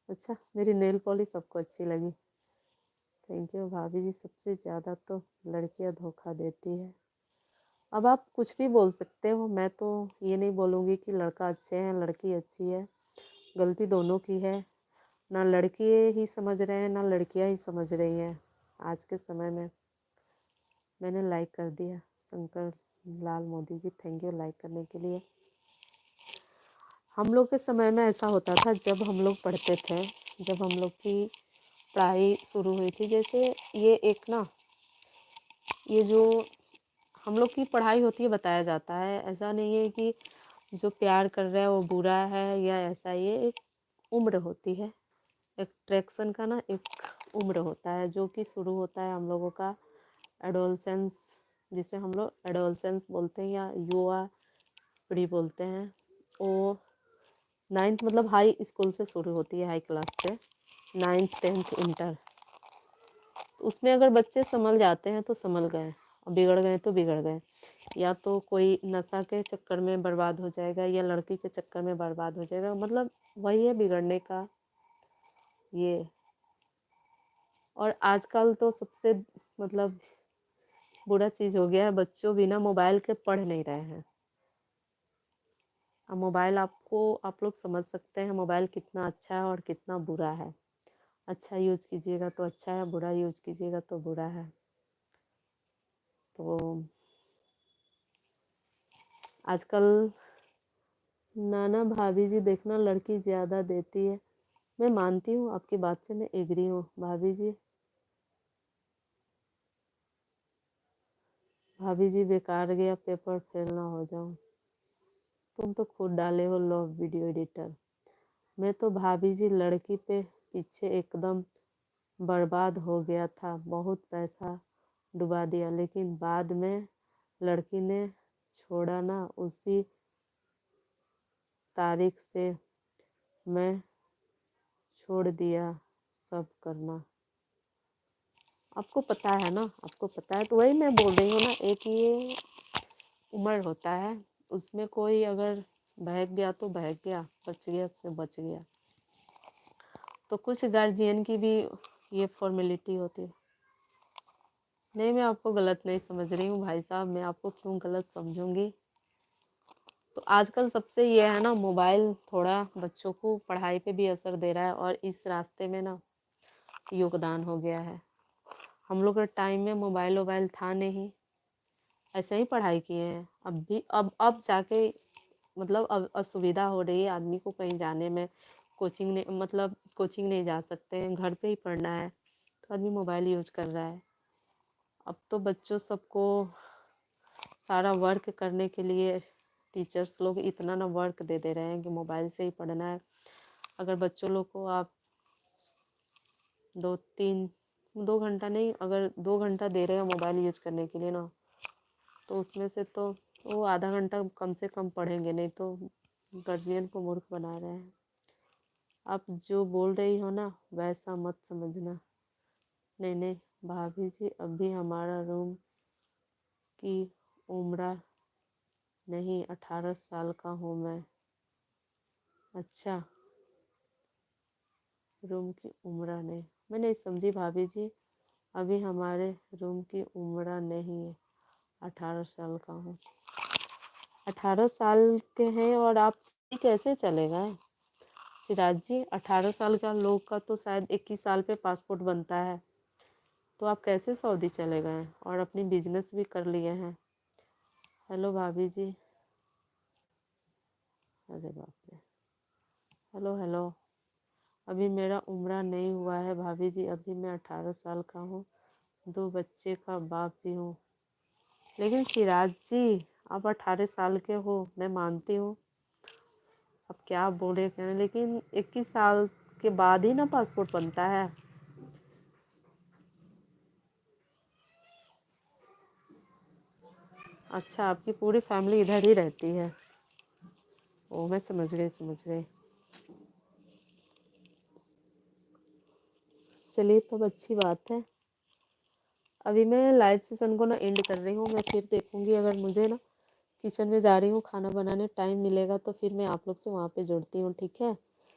अच्छा, मेरी nail polish सबको अच्छी लगी। थैंक यू भाभी जी। सबसे ज़्यादा तो लड़कियां धोखा देती है। अब आप कुछ भी बोल सकते हो, मैं तो ये नहीं बोलूँगी कि लड़का अच्छे हैं लड़की अच्छी है। गलती दोनों की है। ना लड़के ही समझ रहे हैं ना लड़कियां ही समझ रही हैं आज के समय में। मैंने लाइक कर दिया। Shankar Lal Modi ji, thank you like करने के लिए। हम लोग के समय में ऐसा होता था, जब हम लोग पढ़ते थे, जब हम लोग की पढ़ाई शुरू हुई थी, जैसे ये एक ना, ये जो हम लोग की पढ़ाई होती है बताया जाता है। ऐसा नहीं है कि जो प्यार कर रहा है वो बुरा है या ऐसा। ये एक उम्र होती है, अट्रैक्शन का ना एक उम्र होता है, जो कि शुरू होता है हम लोगों का एडोलसेंस, जिसे हम लोग एडोलसेंस बोलते हैं या युवा पीढ़ी बोलते हैं। वो 9th मतलब हाई स्कूल से शुरू होती है, हाई क्लास से, 9th 10th इंटर। उसमें अगर बच्चे संभल जाते हैं तो संभल गए, और बिगड़ गए तो बिगड़ गए। या तो कोई नशा के चक्कर में बर्बाद हो जाएगा या लड़की के चक्कर में बर्बाद हो जाएगा। मतलब वही है बिगड़ने का ये। और आजकल तो सबसे मतलब बुरा चीज़ हो गया है, बच्चों बिना मोबाइल के पढ़ नहीं रहे हैं। अब मोबाइल आप लोग समझ सकते हैं मोबाइल कितना अच्छा है और कितना बुरा है। अच्छा यूज कीजिएगा तो अच्छा है, बुरा यूज कीजिएगा तो बुरा है। तो आजकल नाना भाभी जी देखना लड़की ज़्यादा देती है। मैं मानती हूँ आपकी बात से, मैं एग्री हूँ भाभी जी। भाभी जी बेकार गया पेपर फेल ना हो जाऊँ। तुम तो खुद डाले हो लव वीडियो एडिटर। मैं तो भाभी जी लड़की पे पीछे एकदम बर्बाद हो गया था, बहुत पैसा डुबा दिया, लेकिन बाद में लड़की ने छोड़ा ना, उसी तारीख से मैं छोड़ दिया सब करना। आपको पता है ना, आपको पता है, तो वही मैं बोल रही हूँ ना, एक ये उम्र होता है, उसमें कोई अगर बहक गया तो बहक गया, बच गया तो बच गया। तो कुछ गार्जियन की भी ये फॉर्मेलिटी होती है। नहीं, मैं आपको गलत नहीं समझ रही हूँ भाई साहब, मैं आपको क्यों गलत समझूंगी। तो आजकल सबसे ये है ना, मोबाइल थोड़ा बच्चों को पढ़ाई पे भी असर दे रहा है, और इस रास्ते में ना योगदान हो गया है। हम लोग के टाइम में मोबाइल वोबाइल था नहीं, ऐसे ही पढ़ाई किए हैं। अब भी अब जाके मतलब अब असुविधा हो रही है आदमी को कहीं जाने में। कोचिंग नहीं, मतलब कोचिंग नहीं जा सकते हैं, घर पे ही पढ़ना है, तो आदमी मोबाइल यूज कर रहा है। अब तो बच्चों सबको सारा वर्क करने के लिए टीचर्स लोग इतना ना वर्क दे दे रहे हैं कि मोबाइल से ही पढ़ना है। अगर बच्चों लोग को आप 2 घंटा नहीं, अगर 2 घंटा दे रहे हो मोबाइल यूज करने के लिए ना, तो उसमें से तो वो आधा घंटा कम से कम पढ़ेंगे, नहीं तो गार्जियन को मूर्ख बना रहे हैं। आप जो बोल रही हो ना वैसा मत समझना। नहीं नहीं भाभी जी, अभी हमारा रूम की उम्र नहीं, 18 साल का हूँ मैं। अच्छा, रूम की उम्र नहीं, मैं नहीं समझी भाभी जी। अभी हमारे रूम की उम्र नहीं है, 18 साल का हूँ। 18 साल के हैं और आप कैसे चले गए सिराज जी? 18 साल का लोग का तो शायद 21 साल पे पासपोर्ट बनता है, तो आप कैसे सऊदी चले गए और अपनी बिजनेस भी कर लिए हैं? हेलो भाभी जी, अरे बाप रे, हेलो हेलो। अभी मेरा उम्र नहीं हुआ है भाभी जी, अभी मैं 18 साल का हूँ, 2 बच्चे का बाप भी हूँ। लेकिन सिराज जी, आप 18 साल के हो, मैं मानती हूँ, अब क्या बोले क्या, लेकिन 21 साल के बाद ही ना पासपोर्ट बनता है। अच्छा, आपकी पूरी फैमिली इधर ही रहती है? ओ, मैं समझ गई समझ गई। चलिए, तब अच्छी बात है। अभी मैं लाइव सेशन को ना एंड कर रही हूँ। मैं फिर देखूँगी, अगर मुझे ना किचन में जा रही हूँ खाना बनाने, टाइम मिलेगा तो फिर मैं आप लोग से वहाँ पे जुड़ती हूँ, ठीक है?